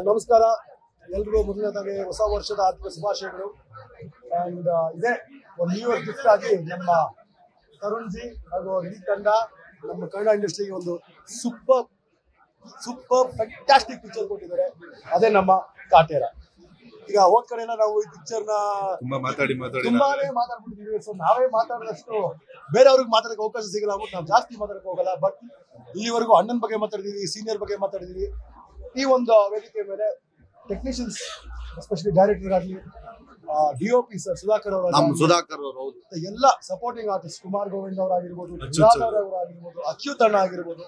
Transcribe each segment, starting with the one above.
ನಮಸ್ಕಾರ ಎಲ್ರಿಗೂ ಮೊದಲನೇದಾಗಿ ಹೊಸ ವರ್ಷದ ಆರ್ಥಿಕ ಶುಭಾಶಯಗಳು. ಅಂಡ್ ಇದೇ ಒಂದು ನ್ಯೂ ಇಯರ್ ಗಿಫ್ಟ್ ಆಗಿ ನಮ್ಮ ತರುಣ್ ಜಿ ಹಾಗೂ ಇಡೀ ತಂಡ ನಮ್ಮ ಕನ್ನಡ ಇಂಡಸ್ಟ್ರಿಗೆ ಒಂದು ಸೂಪರ್ ಫ್ಯಾಂಟಾಸ್ಟಿಕ್ ಪಿಕ್ಚರ್ ಕೊಟ್ಟಿದ್ದಾರೆ. ಅದೇ ನಮ್ಮ ಕಾಟೇರ. ಈಗ ಹೋದ್ ಕಡೆ ನಾವು ಈ ಪಿಕ್ಚರ್ನ ತುಂಬಾನೇ ಮಾತಾಡ್ಬಿಟ್ಟಿದ್ದೀವಿ. ಸೊ ನಾವೇ ಮಾತಾಡಿದಷ್ಟು ಬೇರೆಯವ್ರಿಗೆ ಮಾತಾಡಕ್ಕೆ ಅವಕಾಶ ಸಿಗಲ್ಲ ಆಗ್ಬಿಟ್ಟು ನಾವು ಜಾಸ್ತಿ ಮಾತಾಡಕ್ಕೆ ಹೋಗಲ್ಲ. ಬಟ್ ಇಲ್ಲಿವರೆಗೂ ಅಣ್ಣನ ಬಗ್ಗೆ ಮಾತಾಡಿದೀವಿ, ಸೀನಿಯರ್ ಬಗ್ಗೆ ಮಾತಾಡಿದೀವಿ. ಈ ಒಂದು ವೇದಿಕೆ ಮೇಲೆ ಟೆಕ್ನಿಷಿಯನ್ಸ್ ಎಸ್ಪೆಷಲಿ ಡೈರೆಕ್ಟರ್ ಆಗಲಿ, DOP ಸರ್ ಸುಧಾಕರ್ ಅವರು, ಎಲ್ಲ ಸಪೋರ್ಟಿಂಗ್ ಆರ್ಟಿಸ್ಟ್ ಕುಮಾರ್ ಗೋವಿಂದ್ ಅವರಾಗಿರ್ಬೋದು, ಅವರಾಗಿರ್ಬೋದು, ಅಚ್ಯುತ್ ಅಣ್ಣ ಆಗಿರ್ಬೋದು,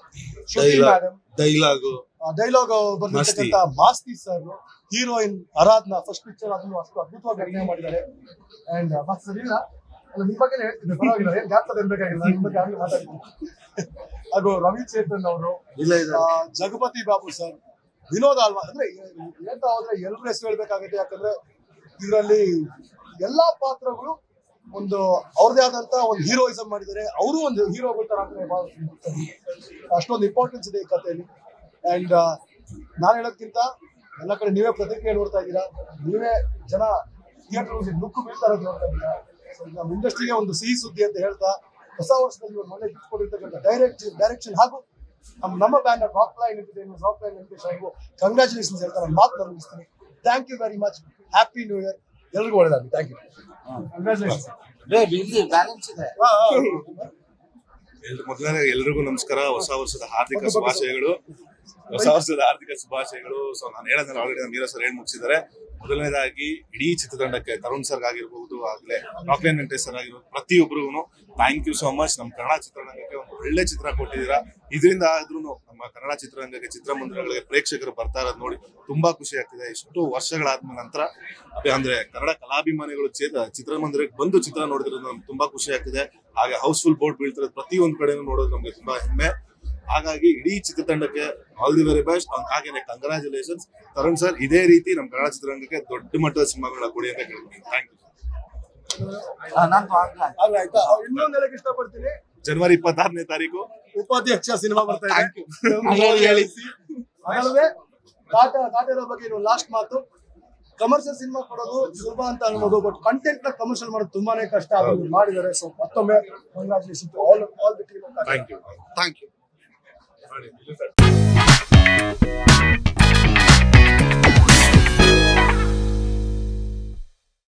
ಶ್ರುತಿ ಮೇಡಮ್, ಡೈಲಾಗ್ ಬಂದಿರ್ತಕ್ಕಂಥ ಮಾಸ್ತಿ ಸರ್, ಹೀರೋಯಿನ್ ಆರಾಧನಾ ಫಸ್ಟ್ ಪಿಕ್ಚರ್ ಅದನ್ನು ಅಷ್ಟು ಅದ್ಭುತವಾಗಿ ಅಭಿನಯ ಮಾಡಿದ್ದಾರೆ. ಅಂಡ್ ನಿಮ್ ಬಗ್ಗೆ ಹೇಳ್ತಿದ್ದೆ, ಪರವಾಗಿಲ್ಲ, ಏನ್ ಜಾಸ್ತಿ ಬೇಕಾಗಿಲ್ಲ, ನಿಮ್ ಬಗ್ಗೆ ಆಗಲಿ ಮಾತಾಡ್ತೀನಿ. ಹಾಗೂ ರವಿ ಚೇತನ್ ಅವರು, ಜಗಪತಿ ಬಾಬು ಸರ್, ವಿನೋದ್ ಅಲ್ವಾ, ಅಂದ್ರೆ ಹೇಳ್ತಾ ಹೋದ್ರೆ ಎಲ್ರೂ ಹೆಸರು ಹೇಳ್ಬೇಕಾಗುತ್ತೆ. ಯಾಕಂದ್ರೆ ಇದರಲ್ಲಿ ಎಲ್ಲಾ ಪಾತ್ರಗಳು ಒಂದು ಅವ್ರದೇ ಆದಂತ ಒಂದು ಹೀರೋಯಿಸಮ್ ಮಾಡಿದ್ದಾರೆ. ಅವರು ಒಂದು ಹೀರೋಗಳ ತರ ಅಷ್ಟೊಂದು ಇಂಪಾರ್ಟೆನ್ಸ್ ಇದೆ ಈ ಕಥೆಯಲ್ಲಿ. ಅಂಡ್ ನಾನು ಹೇಳೋದ್ಕಿಂತ ಎಲ್ಲ ಕಡೆ ನೀವೇ ಪ್ರತಿಕ್ರಿಯೆ ನೋಡ್ತಾ ಇದ್ದೀರಾ, ನೀವೇ ಜನ ಥಿಯೇಟರ್ ಲುಕ್ ಬೀಳ್ತಾ ಇರೋದು ನೋಡ್ತಾ ಇದ್ದೀರಾ. ನಮ್ಮ ಇಂಡಸ್ಟ್ರಿಗೆ ಒಂದು ಸಿಹಿ ಸುದ್ದಿ ಅಂತ ಹೇಳ್ತಾ ಹೊಸ ವರ್ಷದಲ್ಲಿ ಒಂದು ಒಳ್ಳೆ ಗಿಫ್ಟ್ ಕೊಟ್ಟಿರ್ತಕ್ಕಂಥ ಡೈರೆಕ್ಷನ್ ಹಾಗೂ ನಮ್ಮ banner Rockline Venkatesh congratulations ಹೇಳ್ತಾ ನಾನು ಮಾತು ಮುಗಿಸ್ತೀನಿ. Thank you very much. Happy new year. ಎಲ್ರಿಗೂ ಒಳ್ಳೆದಾಗಲಿ. Thank you. ಎಲ್ರಿಗೂ ನಮಸ್ಕಾರ. ಹೊಸ ವರ್ಷದ ಹಾರ್ದಿಕ ಶುಭಾಶಯಗಳು. ಸೊ ನಾನು ಹೇಳೋದನ್ನ ಆಲ್ರೆಡಿ ಮೀರಾ ಸರ್ ಹೇಳಿ ಮುಗಿಸಿದ್ದಾರೆ. ಮೊದಲನೇದಾಗಿ ಇಡೀ ಚಿತ್ರತಂಡಕ್ಕೆ, ತರುಣ್ ಸರ್ ಆಗಿರ್ಬಹುದು, ಆಗ್ಲೇ ರಾಕ್ ಲೈನ್ ವೆಂಕಟೇಶ್ ಸರ್ ಆಗಿರ್ಬೋದು, ಪ್ರತಿಯೊಬ್ಬರಿಗೂ ಥ್ಯಾಂಕ್ ಯು ಸೋ ಮಚ್. ನಮ್ಮ ಕನ್ನಡ ಚಿತ್ರರಂಗಕ್ಕೆ ಒಂದು ಒಳ್ಳೆ ಚಿತ್ರ ಕೊಟ್ಟಿದ್ದೀರಾ. ಇದರಿಂದ ಆದ್ರೂ ನಮ್ಮ ಕನ್ನಡ ಚಿತ್ರರಂಗಕ್ಕೆ, ಚಿತ್ರಮಂದಿರಗಳಿಗೆ ಪ್ರೇಕ್ಷಕರು ಬರ್ತಾ ಇರೋದು ನೋಡಿ ತುಂಬಾ ಖುಷಿ ಆಗ್ತಿದೆ. ಇಷ್ಟು ವರ್ಷಗಳಾದ್ಮೇಲೆ ನಂತರ ಅಂದ್ರೆ ಕನ್ನಡ ಕಲಾಭಿಮಾನಿಗಳು ಚಿತ್ರಮಂದಿರಕ್ಕೆ ಬಂದು ಚಿತ್ರ ನೋಡಿದ್ರಿಂದ ನಮ್ಗೆ ತುಂಬಾ ಖುಷಿ ಆಗ್ತಿದೆ. ಹಾಗೆ ಹೌಸ್ಫುಲ್ ಬೋರ್ಡ್ ಬೀಳ್ತಿರೋದು ಪ್ರತಿಯೊಂದು ಕಡೆನೂ ನೋಡೋದು ನಮ್ಗೆ ತುಂಬಾ ಹೆಮ್ಮೆ. ಹಾಗಾಗಿ ಇಡೀ ಚಿತ್ರತಂಡಕ್ಕೆ ಆಲ್ ದಿ ವೆರಿ ಬೆಸ್ಟ್. ಹಾಗೇನೆ ಕಂಗ್ರಾಚುಲೇಷನ್ಸ್ ತರುಣ್ ಸರ್. ಇದೇ ರೀತಿ ನಮ್ಮ ಕನ್ನಡ ಚಿತ್ರರಂಗಕ್ಕೆ ದೊಡ್ಡ ಮಟ್ಟದ ಸಿನಿಮಾಗಳನ್ನ ಕೊಡಿ ಅಂತ ಕೇಳ್ತೀನಿ. Thank you. ಇನ್ನೊಂದು ಹೇಳಕ್ ಇಷ್ಟಪಡ್ತೀನಿ, ಜನವರಿ 26ನೇ ತಾರೀಕು ಉಪಾಧ್ಯಕ್ಷ ಸಿನಿಮಾ ಬರ್ತಾ ಇದೆ. ಕಾಟೇರ ಬಗ್ಗೆ ಲಾಸ್ಟ್ ಮಾತು, ಕಮರ್ಷಿಯಲ್ ಸಿನಿಮಾ ಕೊಡೋದು ಸುಲಭ ಅಂತ ಅನ್ಬೋದು, ಬಟ್ ಕಂಟೆಂಟ್ ನ ಕಮರ್ಷಿಯಲ್ ಮಾಡೋದು ತುಂಬಾನೇ ಕಷ್ಟ. ಅದನ್ನು ಮಾಡಿದ್ದಾರೆ. ಸೊ ಮತ್ತೊಮ್ಮೆ congratulation to all the team. Thank you.